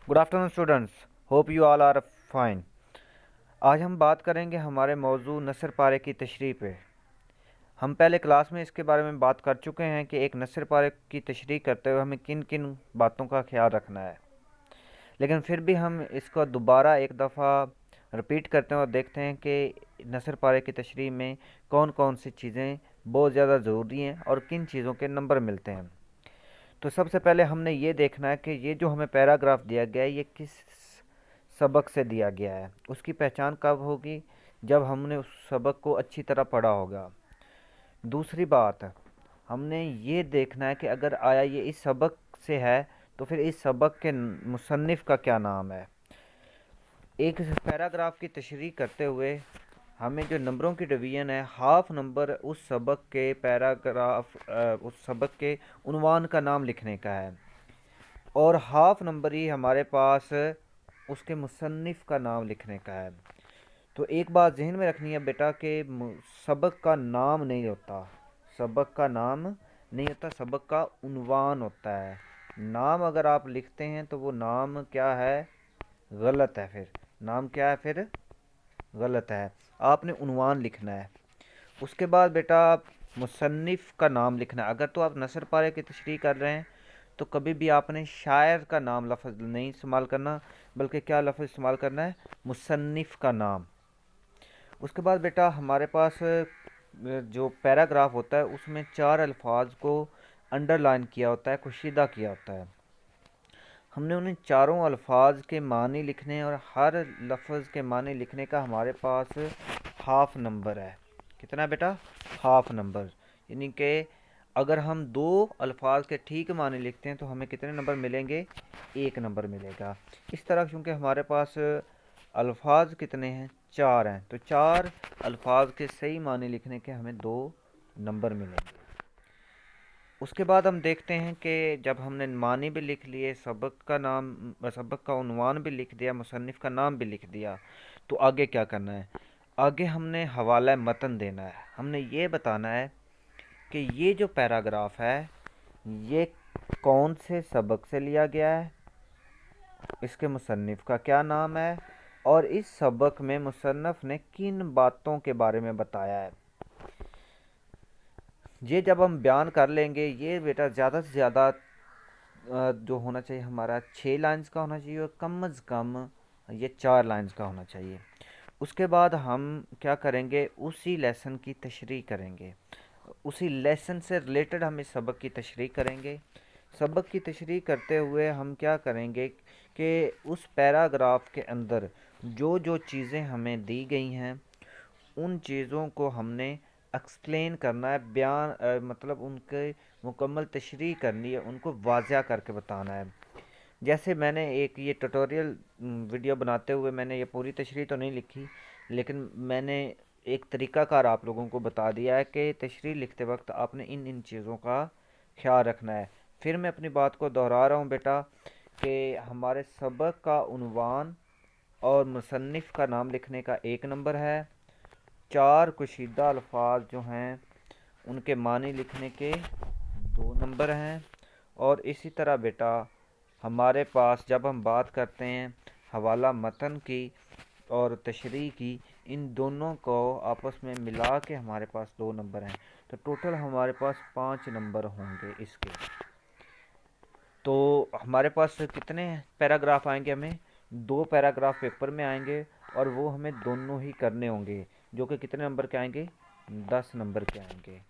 Good afternoon students, hope you all are fine. आज हम बात करेंगे हमारे मौजू नसर पारे की तशरीह पे। हम पहले क्लास में इसके बारे में बात कर चुके हैं कि एक नसर पारे की तशरीह करते हुए हमें किन किन बातों का ख्याल रखना है, लेकिन फिर भी हम इसको दोबारा एक दफ़ा रिपीट करते हैं और देखते हैं कि नसर पारे की तशरीह में कौन कौन सी चीज़ें बहुत ज़्यादा ज़रूरी हैं और किन चीज़ों के नंबर मिलते हैं। तो सबसे पहले हमने ये देखना है कि ये जो हमें पैराग्राफ दिया गया है ये किस सबक से दिया गया है। उसकी पहचान कब होगी? जब हमने उस सबक को अच्छी तरह पढ़ा होगा। दूसरी बात, हमने ये देखना है कि अगर आया ये इस सबक से है तो फिर इस सबक के मुसन्निफ़ का क्या नाम है। एक पैराग्राफ की तशरीह करते हुए हमें जो नंबरों की डिवीज़न है, हाफ नंबर उस सबक के उस सबक के उन्वान का नाम लिखने का है और हाफ नंबर ही हमारे पास उसके मुसन्निफ़ का नाम लिखने का है। तो एक बात जहन में रखनी है बेटा कि सबक का नाम नहीं होता, सबक का नाम नहीं होता, सबक का उन्वान होता है। नाम अगर आप लिखते हैं तो वो नाम क्या है? गलत है। फिर नाम क्या है? फिर गलत है। आपने उन्वान लिखना है। उसके बाद बेटा मुसन्निफ़ का नाम लिखना है। अगर तो आप नसर पारे की तशरीह कर रहे हैं तो कभी भी आपने शायर का नाम लफ्ज़ नहीं इस्तेमाल करना, बल्कि क्या लफ्ज़ इस्तेमाल करना है? मुसन्निफ़ का नाम। उसके बाद बेटा हमारे पास जो पैराग्राफ होता है उसमें 4 अल्फाज को अंडरलाइन किया होता है, कुशीदा किया होता है। हमने उन्हें चारों अल्फाज के मानी लिखने हैं और हर लफ्ज़ के मानी लिखने का हमारे पास हाफ नंबर है। कितना है बेटा? Half number. यानी कि अगर हम 2 अल्फाज के ठीक मानी लिखते हैं तो हमें कितने नंबर मिलेंगे? 1 नंबर मिलेगा। इस तरह क्योंकि हमारे पास अल्फाज कितने हैं? 4 हैं, तो 4 अल्फाज के सही मानी लिखने के हमें 2 नंबर मिलेंगे। उसके बाद हम देखते हैं कि जब हमने मानी भी लिख लिए, सबक का नाम, सबक का उन्वान भी लिख दिया, मुसन्निफ़ का नाम भी लिख दिया, तो आगे क्या करना है? आगे हमने हवाला मतन देना है। हमने ये बताना है कि ये जो पैराग्राफ है ये कौन से सबक से लिया गया है, इसके मुसन्निफ़ का क्या नाम है और इस सबक में मुसन्निफ़ ने किन बातों के बारे में बताया है। ये जब हम बयान कर लेंगे, ये बेटा ज़्यादा से ज़्यादा जो होना चाहिए हमारा 6 लाइन्स का होना चाहिए और कम अज़ कम ये 4 लाइन्स का होना चाहिए। उसके बाद हम क्या करेंगे? उसी लेसन की तशरीह करेंगे, उसी लेसन से रिलेटेड हम इस सबक की तशरीह करेंगे। सबक की तशरीह करते हुए हम क्या करेंगे कि उस पैराग्राफ के अंदर जो जो चीज़ें हमें दी गई हैं उन चीज़ों को हमने एक्सप्लेन करना है, बयान मतलब उनके मुकम्मल तशरीह करनी है, उनको वाज़िया करके बताना है। जैसे मैंने एक ये ट्यूटोरियल वीडियो बनाते हुए मैंने ये पूरी तशरीह तो नहीं लिखी, लेकिन मैंने एक तरीक़ाकार आप लोगों को बता दिया है कि तशरीह लिखते वक्त आपने इन इन चीज़ों का ख्याल रखना है। फिर मैं अपनी बात को दोहरा रहा हूँ बेटा कि हमारे सबक का उन्वान और मुसन्निफ़ का नाम लिखने का 1 नंबर है, 4 कुशीदा अल्फाज जो हैं उनके मानी लिखने के 2 नंबर हैं। और इसी तरह बेटा हमारे पास जब हम बात करते हैं हवाला मतन की और तशरीह की, इन दोनों को आपस में मिला के हमारे पास 2 नंबर हैं, तो टोटल हमारे पास 5 नंबर होंगे इसके। तो हमारे पास कितने पैराग्राफ आएंगे? हमें 2 पैराग्राफ पेपर में आएंगे और वो हमें दोनों ही करने होंगे, जो कि कितने नंबर के आएंगे? 10 नंबर के आएंगे।